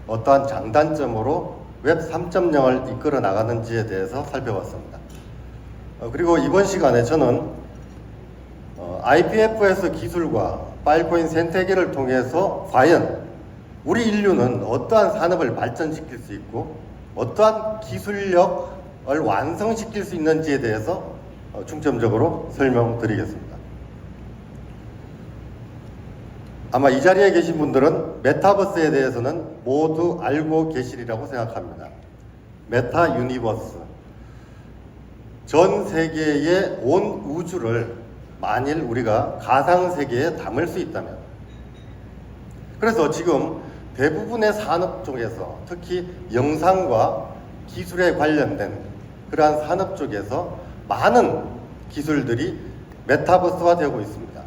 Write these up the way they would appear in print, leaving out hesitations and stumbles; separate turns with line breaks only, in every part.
어떠한 장단점으로 웹 3.0을 이끌어 나가는지에 대해서 살펴봤습니다. 그리고 이번 시간에 저는 IPFS 기술과 파일코인 생태계를 통해서 과연 우리 인류는 어떠한 산업을 발전시킬 수 있고 어떠한 기술력을 완성시킬 수 있는지에 대해서 중점적으로 설명드리겠습니다. 아마 이 자리에 계신 분들은 메타버스에 대해서는 모두 알고 계시리라고 생각합니다. 메타 유니버스. 전 세계의 온 우주를 만일 우리가 가상세계에 담을 수 있다면, 그래서 지금 대부분의 산업 쪽에서 특히 영상과 기술에 관련된 그러한 산업 쪽에서 많은 기술들이 메타버스화 되고 있습니다.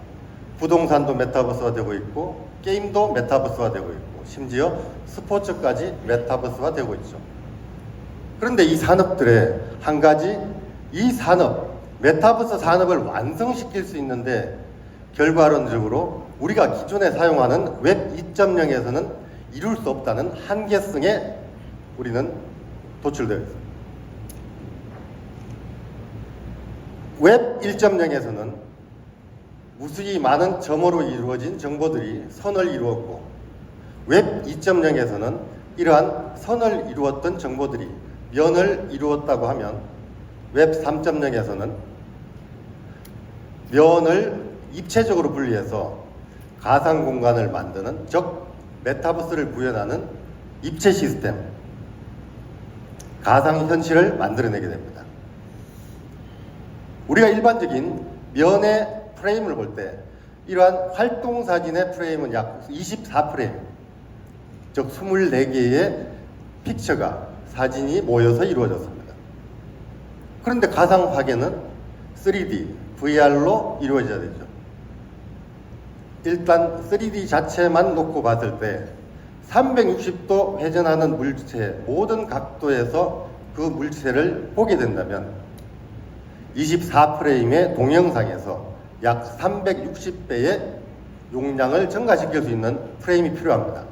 부동산도 메타버스화 되고 있고 게임도 메타버스화 되고 있고 심지어 스포츠까지 메타버스화 되고 있죠. 그런데 이 산업들의 한 가지, 이 산업, 메타버스 산업을 완성시킬 수 있는데 결과론적으로 우리가 기존에 사용하는 웹 2.0에서는 이룰 수 없다는 한계성에 우리는 도출되어 있습니다. 웹 1.0에서는 무수히 많은 점으로 이루어진 정보들이 선을 이루었고, 웹 2.0에서는 이러한 선을 이루었던 정보들이 면을 이루었다고 하면, 웹 3.0에서는 면을 입체적으로 분리해서 가상 공간을 만드는, 즉 메타버스를 구현하는 입체 시스템, 가상 현실을 만들어내게 됩니다. 우리가 일반적인 면의 프레임을 볼 때 이러한 활동 사진의 프레임은 약 24프레임, 즉 24개의 픽처가, 사진이 모여서 이루어졌습니다. 그런데 가상 화계는 3D, VR로 이루어져야 되죠. 일단 3D 자체만 놓고 봤을 때 360도 회전하는 물체, 모든 각도에서 그 물체를 보게 된다면 24프레임의 동영상에서 약 360배의 용량을 증가시킬 수 있는 프레임이 필요합니다.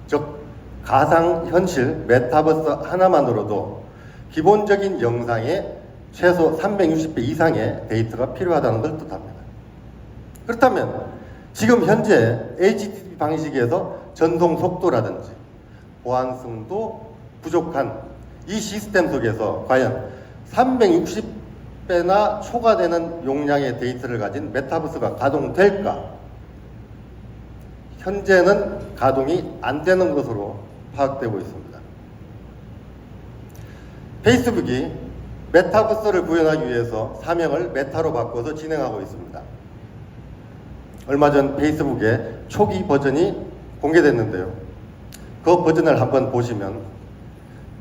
즉 가상현실 메타버스 하나만으로도 기본적인 영상에 최소 360배 이상의 데이터가 필요하다는 걸 뜻합니다. 그렇다면 지금 현재 HTTP 방식에서 전송 속도라든지 보안성도 부족한 이 시스템 속에서 과연 360배나 초과되는 용량의 데이터를 가진 메타버스가 가동될까? 현재는 가동이 안 되는 것으로 파악되고 있습니다. 페이스북이 메타버스를 구현하기 위해서 사명을 메타로 바꿔서 진행하고 있습니다. 얼마 전 페이스북의 초기 버전이 공개됐는데요. 그 버전을 한번 보시면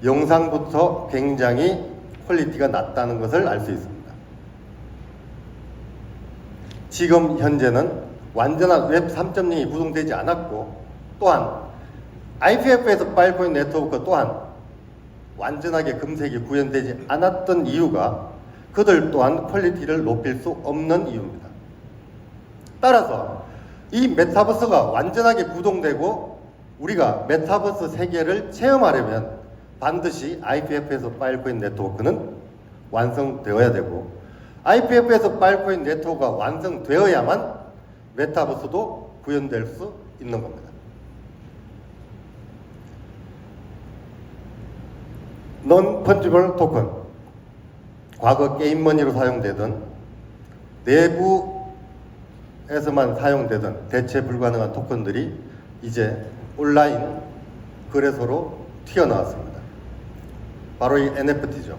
영상부터 굉장히 퀄리티가 낮다는 것을 알 수 있습니다. 지금 현재는 완전한 웹 3.0이 구동되지 않았고, 또한 IPFS 파일코인 네트워크 또한 완전하게 금색이 구현되지 않았던 이유가 그들 또한 퀄리티를 높일 수 없는 이유입니다. 따라서 이 메타버스가 완전하게 구동되고 우리가 메타버스 세계를 체험하려면 반드시 IPFS 파일코인 네트워크는 완성되어야 되고, IPFS 파일코인 네트워크가 완성되어야만 메타버스도 구현될 수 있는 겁니다. Non-fungible 토큰, 과거 게임머니로 사용되던 내부에서만 사용되던 대체 불가능한 토큰들이 이제 온라인 거래소로 튀어나왔습니다. 바로 이 NFT죠.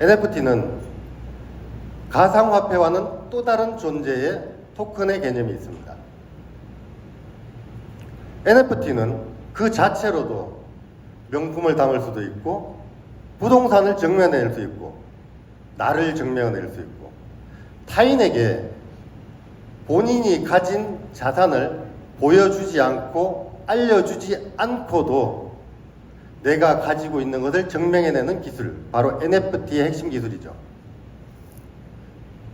NFT는 가상화폐와는 또 다른 존재의 토큰의 개념이 있습니다. NFT는 그 자체로도 명품을 담을 수도 있고, 부동산을 증명해낼 수 있고, 나를 증명해낼 수 있고, 타인에게 본인이 가진 자산을 보여주지 않고 알려주지 않고도 내가 가지고 있는 것을 증명해내는 기술, 바로 NFT의 핵심 기술이죠.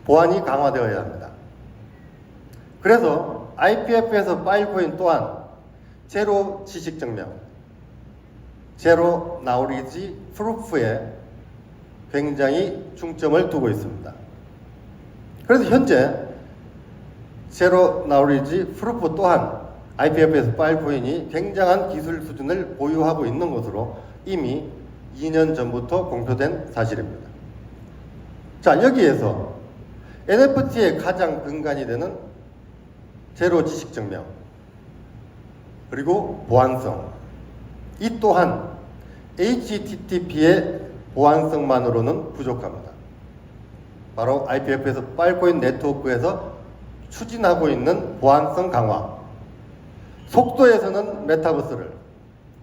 보안이 강화되어야 합니다. 그래서 IPFS 파일코인 또한 제로 지식 증명, 제로 나우리지 프루프에 굉장히 중점을 두고 있습니다. 그래서 현재 제로 나우리지 프루프 또한 IPFS 파일코인이 굉장한 기술 수준을 보유하고 있는 것으로 이미 2년 전부터 공표된 사실입니다. 자, 여기에서 NFT의 가장 근간이 되는 제로 지식 증명 그리고 보안성, 이 또한 HTTP의 보안성만으로는 부족합니다. 바로 IPFS 파일코인 네트워크에서 추진하고 있는 보안성 강화, 속도에서는 메타버스를,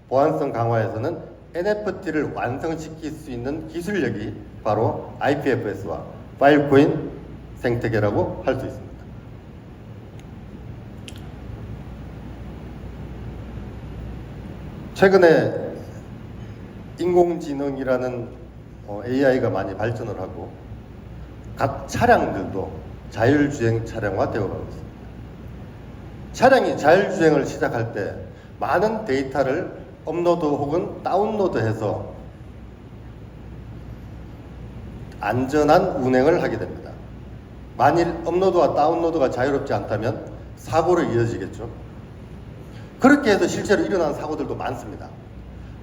보안성 강화에서는 NFT를 완성시킬 수 있는 기술력이 바로 IPFS와 파일코인 생태계라고 할 수 있습니다. 최근에 인공지능이라는 AI가 많이 발전을 하고 각 차량들도 자율주행 차량화 되어가고 있습니다. 차량이 자율주행을 시작할 때 많은 데이터를 업로드 혹은 다운로드해서 안전한 운행을 하게 됩니다. 만일 업로드와 다운로드가 자유롭지 않다면 사고로 이어지겠죠. 그렇게 해서 실제로 일어난 사고들도 많습니다.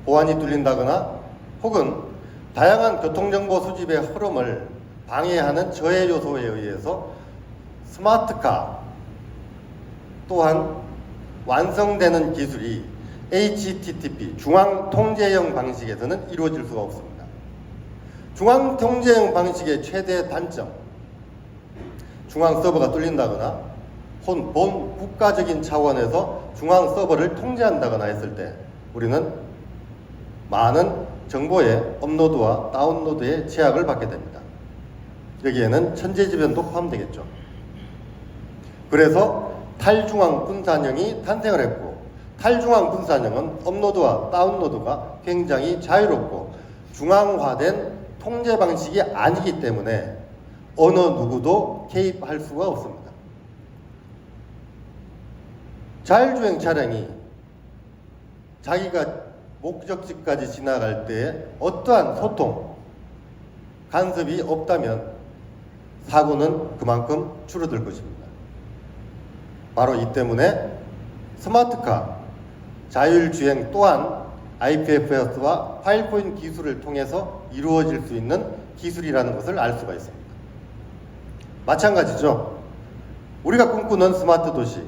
보안이 뚫린다거나 혹은 다양한 교통정보 수집의 흐름을 방해하는 저해 요소에 의해서 스마트카 또한 완성되는 기술이 HTTP 중앙통제형 방식에서는 이루어질 수가 없습니다. 중앙통제형 방식의 최대 단점, 중앙 서버가 뚫린다거나 본 국가적인 차원에서 중앙 서버를 통제한다거나 했을 때 우리는 많은 정보의 업로드와 다운로드에 제약을 받게 됩니다. 여기에는 천재지변도 포함되겠죠. 그래서 탈중앙 분산형이 탄생을 했고, 탈중앙 분산형은 업로드와 다운로드가 굉장히 자유롭고 중앙화된 통제 방식이 아니기 때문에 어느 누구도 개입할 수가 없습니다. 자율주행 차량이 자기가 목적지까지 지나갈 때 어떠한 소통, 간섭이 없다면 사고는 그만큼 줄어들 것입니다. 바로 이 때문에 스마트카, 자율주행 또한 IPFS와 파일코인 기술을 통해서 이루어질 수 있는 기술이라는 것을 알 수가 있습니다. 마찬가지죠. 우리가 꿈꾸는 스마트 도시,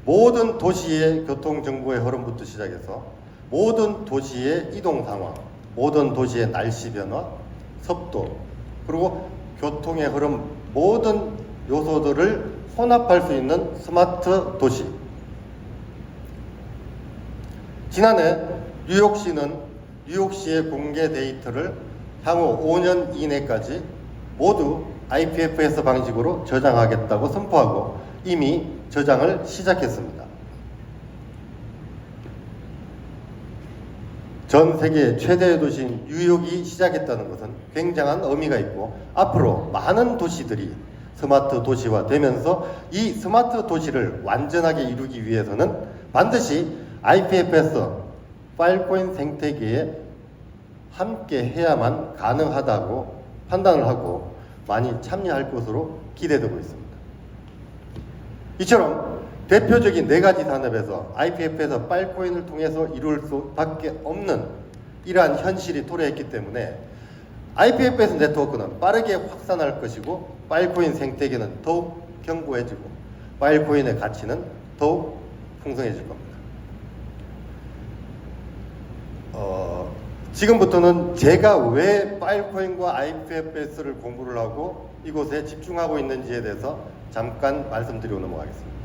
모든 도시의 교통정보의 흐름부터 시작해서 모든 도시의 이동 상황, 모든 도시의 날씨 변화, 습도, 그리고 교통의 흐름, 모든 요소들을 혼합할 수 있는 스마트 도시. 지난해 뉴욕시는 뉴욕시의 공개 데이터를 향후 5년 이내까지 모두 IPFS 방식으로 저장하겠다고 선포하고 이미 저장을 시작했습니다. 전 세계 최대의 도시인 뉴욕이 시작했다는 것은 굉장한 의미가 있고 앞으로 많은 도시들이 스마트 도시화 되면서 이 스마트 도시를 완전하게 이루기 위해서는 반드시 IPFS, 파일코인 생태계에 함께 해야만 가능하다고 판단을 하고 많이 참여할 것으로 기대되고 있습니다. 이처럼 대표적인 4가지 산업에서 IPFS 파일코인을 통해서 이룰 수밖에 없는 이러한 현실이 도래했기 때문에 IPFS 네트워크는 빠르게 확산할 것이고 파일코인 생태계는 더욱 견고해지고 파일코인의 가치는 더욱 풍성해질 겁니다. 지금부터는 제가 왜 파일코인과 IPFS를 공부를 하고 이곳에 집중하고 있는지에 대해서 잠깐 말씀드리고 넘어가겠습니다.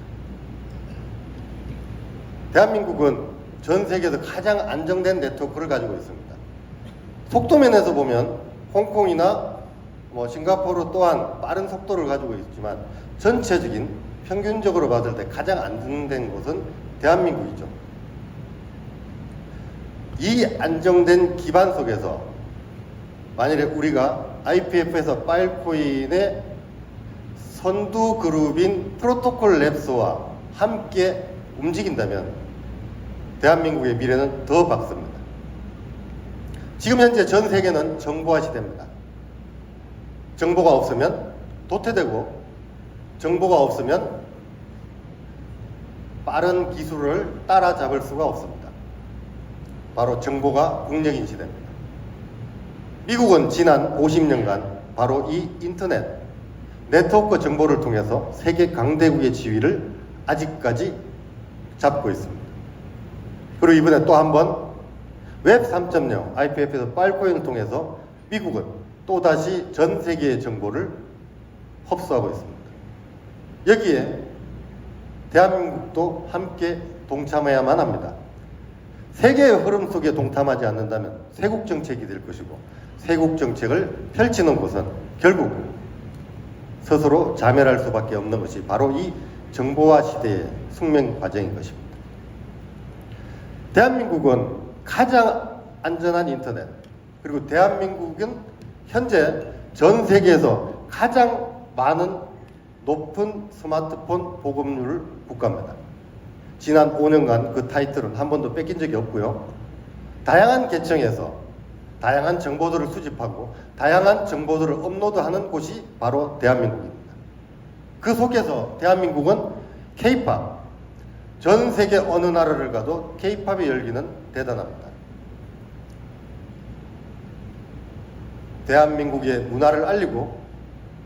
대한민국은 전 세계에서 가장 안정된 네트워크를 가지고 있습니다. 속도면에서 보면 홍콩이나 싱가포르 또한 빠른 속도를 가지고 있지만 전체적인 평균적으로 봤을 때 가장 안정된 곳은 대한민국이죠. 이 안정된 기반 속에서 만일에 우리가 IPFS 파일코인의 선두 그룹인 프로토콜 랩스와 함께 움직인다면 대한민국의 미래는 더 밝습니다. 지금 현재 전 세계는 정보화 시대입니다. 정보가 없으면 도태되고 정보가 없으면 빠른 기술을 따라잡을 수가 없습니다. 바로 정보가 국력인 시대입니다. 미국은 지난 50년간 바로 이 인터넷, 네트워크 정보를 통해서 세계 강대국의 지위를 아직까지 잡고 있습니다. 그리고 이번에 또 한 번 웹 3.0 IPF에서 파일코인을 통해서 미국은 또다시 전 세계의 정보를 흡수하고 있습니다. 여기에 대한민국도 함께 동참해야만 합니다. 세계의 흐름 속에 동참하지 않는다면 쇄국 정책이 될 것이고, 쇄국 정책을 펼치는 곳은 결국 스스로 자멸할 수밖에 없는 것이 바로 이 정보화 시대의 숙명 과정인 것입니다. 대한민국은 가장 안전한 인터넷, 그리고 대한민국은 현재 전 세계에서 가장 많은 높은 스마트폰 보급률 국가입니다. 지난 5년간 그 타이틀은 한 번도 뺏긴 적이 없고요. 다양한 계층에서 다양한 정보들을 수집하고 다양한 정보들을 업로드하는 곳이 바로 대한민국입니다. 그 속에서 대한민국은 K-POP, 전 세계 어느 나라를 가도 K-POP의 열기는 대단합니다. 대한민국의 문화를 알리고,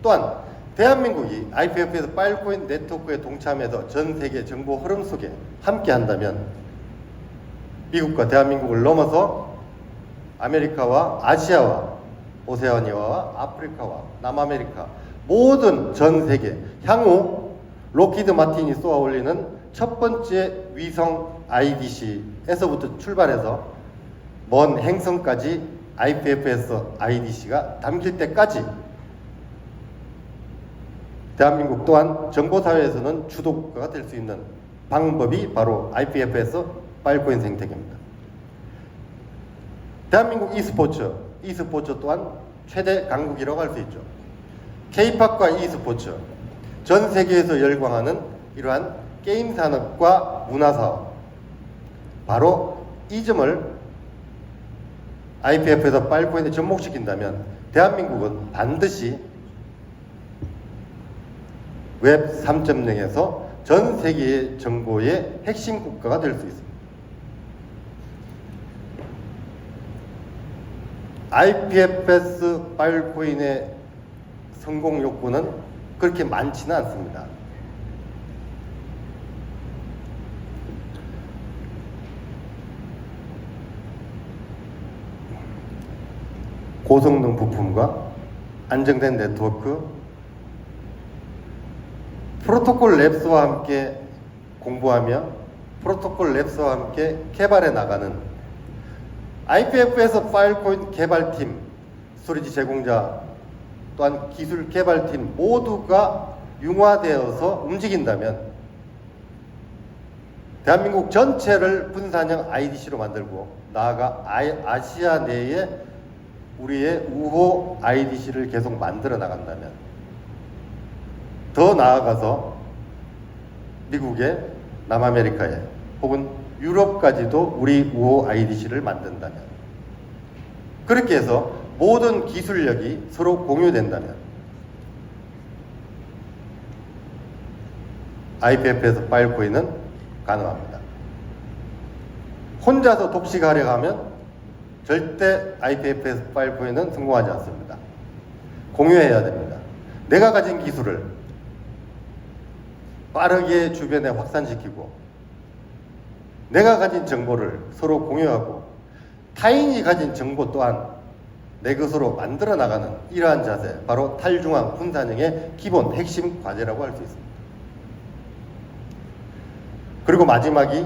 또한 대한민국이 IPF에서 파일코인 네트워크에 동참해서 전 세계 정보 흐름 속에 함께 한다면 미국과 대한민국을 넘어서 아메리카와 아시아와 오세아니아와 아프리카와 남아메리카 모든 전 세계, 향후 록히드 마틴이 쏘아 올리는 첫 번째 위성 IDC에서부터 출발해서 먼 행성까지 IPF에서 IDC가 담길 때까지 대한민국 또한 정보사회에서는 주도국가가 될 수 있는 방법이 바로 IPF에서 파일코인 생태계입니다. 대한민국 e스포츠 또한 최대 강국이라고 할 수 있죠. K-POP과 e스포츠, 전 세계에서 열광하는 이러한 게임 산업과 문화 사업, 바로 이 점을 IPF에서 파일코인에 접목시킨다면 대한민국은 반드시 웹 3.0에서 전 세계의 정보의 핵심 국가가 될 수 있습니다. IPFS 파일코인의 성공 욕구는 그렇게 많지는 않습니다. 고성능 부품과 안정된 네트워크, 프로토콜 랩스와 함께 공부하며 프로토콜 랩스와 함께 개발해 나가는 IPF에서 파일코인 개발팀, 스토리지 제공자, 또한 기술 개발팀 모두가 융화되어서 움직인다면 대한민국 전체를 분산형 IDC로 만들고 나아가 아시아 내에 우리의 우호 IDC를 계속 만들어 나간다면, 더 나아가서 미국에, 남아메리카에 혹은 유럽까지도 우리 우호 IDC를 만든다면, 그렇게 해서 모든 기술력이 서로 공유된다면 IPF에서 파일코인은 가능합니다. 혼자서 독식하려 하면 절대 IPF에서 파일코인은 성공하지 않습니다. 공유해야 됩니다. 내가 가진 기술을 빠르게 주변에 확산시키고, 내가 가진 정보를 서로 공유하고, 타인이 가진 정보 또한 내 것으로 만들어 나가는 이러한 자세, 바로 탈중앙 분산형의 기본 핵심 과제라고 할 수 있습니다. 그리고 마지막이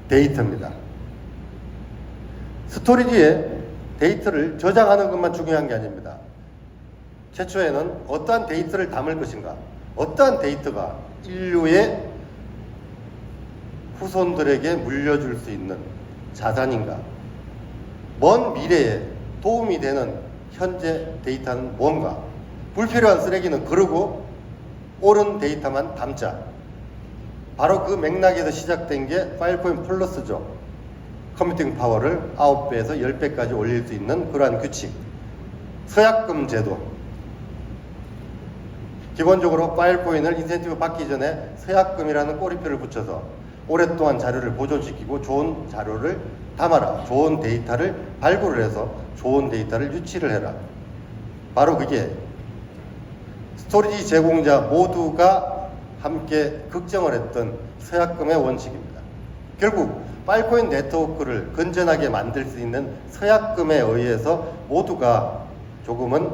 데이터입니다. 스토리지에 데이터를 저장하는 것만 중요한 게 아닙니다. 최초에는 어떠한 데이터를 담을 것인가, 어떠한 데이터가 인류의 후손들에게 물려줄 수 있는 자산인가, 먼 미래에 도움이 되는 현재 데이터는 뭔가, 불필요한 쓰레기는 거르고 옳은 데이터만 담자. 바로 그 맥락에서 시작된 게 파일코인 플러스죠. 컴퓨팅 파워를 9배에서 10배까지 올릴 수 있는 그러한 규칙, 서약금 제도. 기본적으로 파일코인을 인센티브 받기 전에 서약금이라는 꼬리표를 붙여서 오랫동안 자료를 보존시키고 좋은 자료를 담아라. 좋은 데이터를 발굴을 해서 좋은 데이터를 유치를 해라. 바로 그게 스토리지 제공자 모두가 함께 걱정을 했던 서약금의 원칙입니다. 결국 파일코인 네트워크를 건전하게 만들 수 있는 서약금에 의해서 모두가 조금은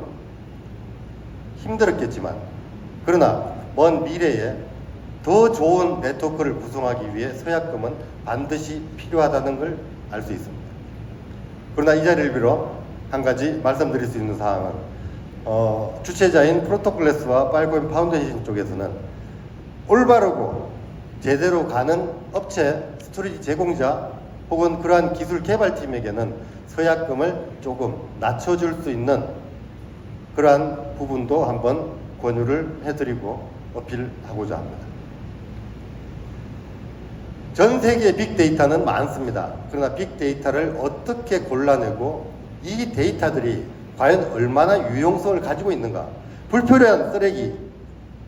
힘들었겠지만, 그러나 먼 미래에 더 좋은 네트워크를 구성하기 위해 서약금은 반드시 필요하다는 걸 알 수 있습니다. 그러나 이 자리를 빌어 한 가지 말씀드릴 수 있는 사항은 주최자인 프로토클래스와 파일코인 파운데이션 쪽에서는 올바르고 제대로 가는 업체, 스토리지 제공자 혹은 그러한 기술 개발팀에게는 서약금을 조금 낮춰줄 수 있는 그러한 부분도 한번 권유를 해드리고 어필하고자 합니다. 전 세계의 빅데이터는 많습니다. 그러나 빅데이터를 어떻게 골라내고 이 데이터들이 과연 얼마나 유용성을 가지고 있는가, 불필요한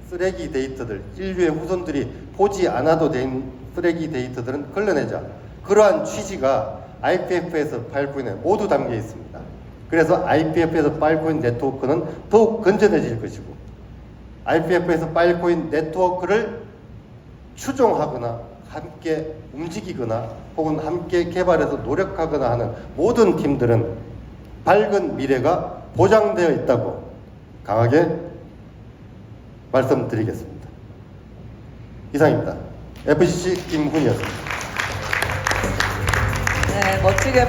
쓰레기 데이터들, 인류의 후손들이 보지 않아도 된 쓰레기 데이터들은 걸러내자. 그러한 취지가 IPF에서 파일코인에 모두 담겨 있습니다. 그래서 IPF에서 파일코인 네트워크는 더욱 건전해질 것이고, IPF에서 파일코인 네트워크를 추종하거나 함께 움직이거나 혹은 함께 개발해서 노력하거나 하는 모든 팀들은 밝은 미래가 보장되어 있다고 강하게 말씀드리겠습니다. 이상입니다. FCC 김훈이었습니다.
네, 멋지게